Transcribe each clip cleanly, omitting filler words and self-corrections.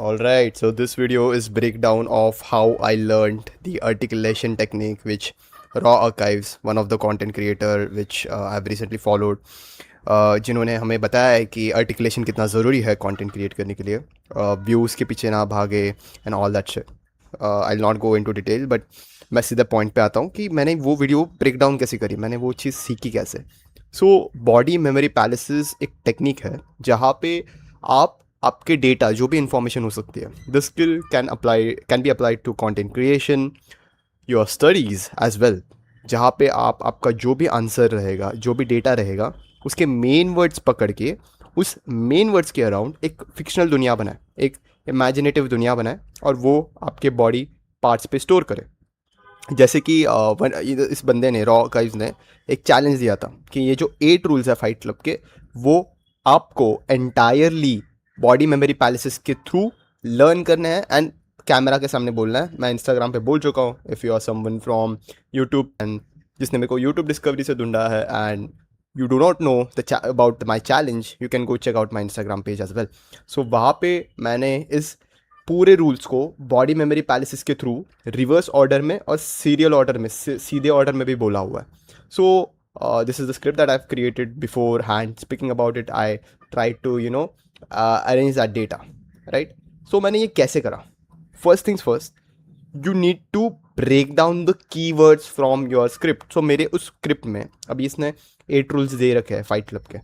All right, so this video is breakdown of how I learned the articulation technique, which Raw Archives, one of the content creator which I've recently followed, जिन्होंने हमें बताया है कि articulation कितना ज़रूरी है content create करने के लिए, views के पीछे ना भागे and all that shit. I'll not go into detail, but मैं सीधा पॉइंट पे आता हूँ कि मैंने वो वीडियो ब्रेकडाउन कैसे करी, मैंने वो चीज़ सीखी कैसे. सो बॉडी मेमोरी पैलेसेस एक टेक्निक है जहाँ पे आप आपके डेटा जो भी इंफॉर्मेशन हो सकती है, the skill can be applied to content creation, your studies as well, जहाँ पे आप आपका जो भी आंसर रहेगा, जो भी डेटा रहेगा, उसके मेन वर्ड्स पकड़ के उस मेन वर्ड्स के अराउंड एक फिक्शनल दुनिया बनाए, एक इमेजिनेटिव दुनिया बनाए और वो आपके बॉडी पार्ट्स पे स्टोर करे. जैसे कि इस बंदे ने, रॉ गाइज ने, एक चैलेंज दिया था कि ये जो 8 रूल्स है फाइट क्लब के, वो आपको एंटायरली बॉडी मेमोरी पैलेसेस के थ्रू लर्न करने हैं एंड कैमरा के सामने बोलना है. मैं इंस्टाग्राम पे बोल चुका हूँ, if you are someone from YouTube and जिसने मेरे को यूट्यूब डिस्कवरी से ढूंढा है and you do not know about my challenge, you can go check out my Instagram page as well. So वहाँ पे मैंने इस पूरे रूल्स को बॉडी मेमोरी पैलेसेस के थ्रू रिवर्स ऑर्डर में और सीरियल ऑर्डर में, सीधे ऑर्डर में भी बोला हुआ है. So this is the script that I have created beforehand. Speaking about it, I try to arrange that data, right. So मैंने ये कैसे करा? First things first, you need to break down the keywords from your script. So मेरे उस script में अभी इसने 8 rules दे रखे हैं फाइट क्लब के.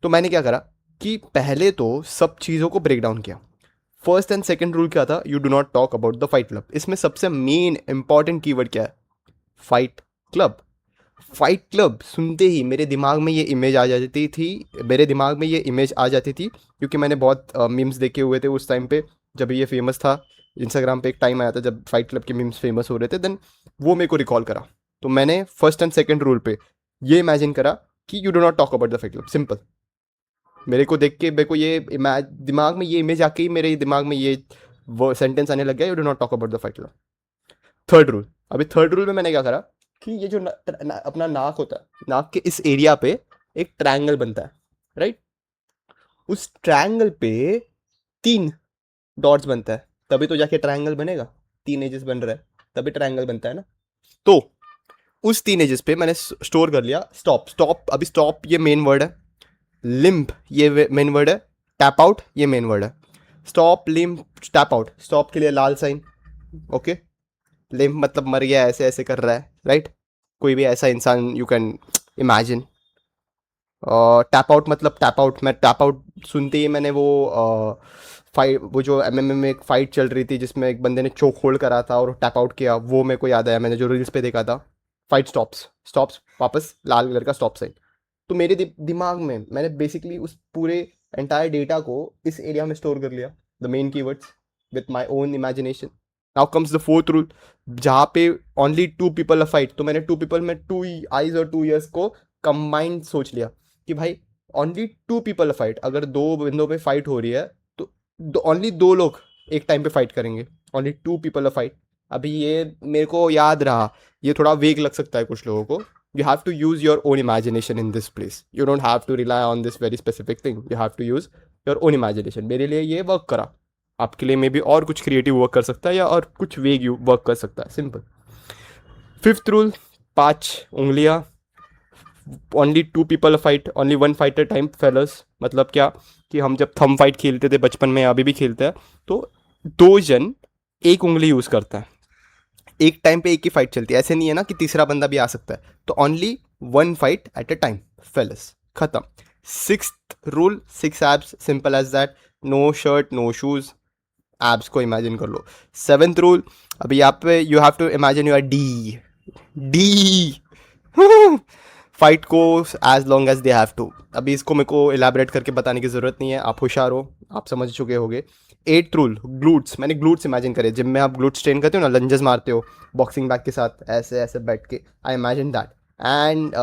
तो मैंने क्या करा कि पहले तो सब चीज़ों को ब्रेक डाउन किया. फर्स्ट एंड सेकंड रूल क्या था? You do not talk about the fight club. इसमें सबसे मेन इंपॉर्टेंट कीवर्ड क्या है? Fight club. फाइट क्लब सुनते ही मेरे दिमाग में ये इमेज आ जाती थी, क्योंकि मैंने बहुत मीम्स देखे हुए थे उस टाइम पे जब ये फेमस था. इंस्टाग्राम पे एक टाइम आया था जब फाइट क्लब के मीम्स फेमस हो रहे थे, देन वो मेरे को रिकॉल करा. तो मैंने फर्स्ट एंड सेकंड रूल पे ये इमेजिन करा कि you do not talk about the fight club. Simple. मेरे को देख के मेरे को ये दिमाग में ये इमेज आके ही मेरे दिमाग में ये वो सेंटेंस आने लग गया, you do not talk about the fight club. Third rule. अभी थर्ड रूल में मैंने क्या करा कि ये जो अपना नाक होता है, नाक के इस एरिया पे एक ट्रायंगल बनता है, राइट. उस ट्रायंगल पे 3 डॉट्स बनता है, तभी तो जाके ट्रायंगल बनेगा. 3 एजेस बन रहा है तभी ट्रायंगल बनता है ना. तो उस 3 एजेस पे मैंने स्टोर कर लिया स्टॉप. स्टॉप, अभी स्टॉप ये मेन वर्ड है. लिम्ब ये मेन वर्ड है. टैप आउट ये मेन वर्ड है. Stop, limb, tap out. Stop के लिए लाल साइन, ओके. लिम्ब मतलब मर गया, ऐसे ऐसे कर रहा है, राइट. कोई भी ऐसा इंसान you can imagine. Tap out मतलब टैप आउट. मैं टैप आउट सुनते ही मैंने फाइट, वो जो एमएमए में एक फाइट चल रही थी जिसमें एक बंदे ने चोक होल्ड करा था और टैप आउट किया, वो मेरे को याद आया. मैंने जो रील्स पे देखा था, फाइट स्टॉप्स, स्टॉप्स वापस लाल कलर का स्टॉप साइन. तो मेरे दिमाग में मैंने बेसिकली उस पूरे एंटायर डेटा को इस एरिया में स्टोर कर लिया, the main keywords, with my own imagination. Now comes the fourth rule, जहाँ पे ओनली 2 पीपल अ फाइट. तो मैंने 2 पीपल में 2 आईज और 2 ईयर्स को कंबाइंड सोच लिया कि भाई ओनली 2 पीपल अ फाइट. अगर 2 बंदों पे फाइट हो रही है तो ओनली 2 लोग एक टाइम पे फाइट करेंगे. Only 2 people a fight. अभी ये मेरे को याद रहा, ये थोड़ा वेग लग सकता है कुछ लोगों को. You have to use your own imagination in this place. You don't have to rely on this very specific thing. You have to use your own imagination. मेरे लिए ये वर्क करा, आपके लिए मे बी और कुछ क्रिएटिव वर्क कर सकता है या और कुछ वेग वर्क कर सकता है. सिंपल. फिफ्थ रूल, 5 उंगलियां. Only 2 people fight, only 1 fighter time failures. मतलब क्या कि हम जब थम फाइट खेलते थे बचपन में, अभी भी खेलते हैं, तो 2 जन एक उंगली यूज़ करता है. एक टाइम पे एक ही फाइट चलती है, ऐसे नहीं है ना कि तीसरा बंदा भी आ सकता है. तो only 1 fight at a time fellas. खत्म. Sixth rule, 6 abs. Simple as that. No shirt, no shoes. Abs को इमेजिन कर लो. सेवेंथ रूल, अभी यहाँ पे you have to imagine you are the. The fight को as long as they have to. अभी इसको मेरे को इलेबरेट करके बताने की ज़रूरत नहीं है, आप होशियार हो, आप समझ चुके होगे. 8th rule, glutes. मैंने ग्लूट्स इमेजिन करे. जिम में आप ग्लूट्स ट्रेन करते हो ना, लंजेस मारते हो बॉक्सिंग बैग के साथ, ऐसे ऐसे बैठ के. I imagine that. And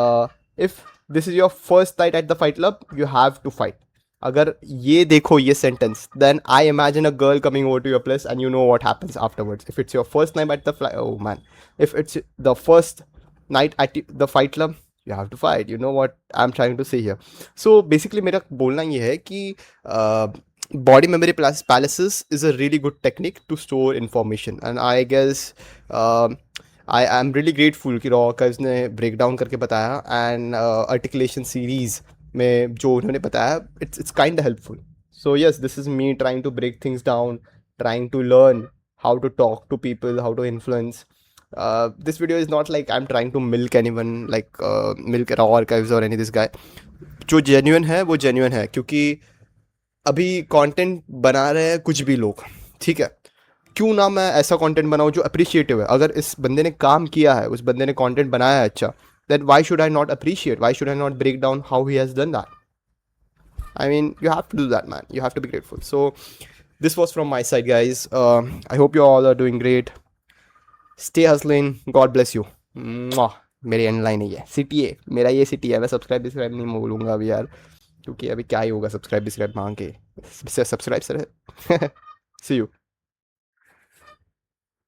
if this is your first night at the fight club, you have to fight. अगर ये देखो ये sentence, then I imagine a girl coming over to your place and you know what happens afterwards. If it's your first night at the fly, oh man, if it's the first night at the fight club, you have to fight. You know what I'm trying to say here. So basically मेरा बोलना ये है कि body memory palaces is a really good technique to store information, and I guess I am really grateful कि raw archives ने break down करके बताया, and articulation series में जो उन्होंने बताया, it's kind of helpful. So yes, this is me trying to break things down, trying to learn how to talk to people, how to influence. This video is not like I'm trying to milk anyone, like milk raw archives or any this guy. जो genuine है वो genuine है, क्योंकि अभी content बना रहे हैं कुछ भी लोग, ठीक है, क्यों ना मैं ऐसा कंटेंट बनाऊं जो अप्रिशिएटिव है. अगर इस बंदे ने काम किया है, उस बंदे ने कंटेंट बनाया है अच्छा, then why should I not appreciate, why should I not break down how he has done that. I mean, you have to do that, man. You have to be grateful. So this was from my side, guys. I hope you all are doing great. Stay hustling. God bless you. Mwah. मेरी and line ही है, city है मेरा, ये city है. मैं subscribe नहीं बोलूँगा अभी यार, क्योंकि अभी क्या ही होगा सब्सक्राइब मांग के. Subscribe sir. See you.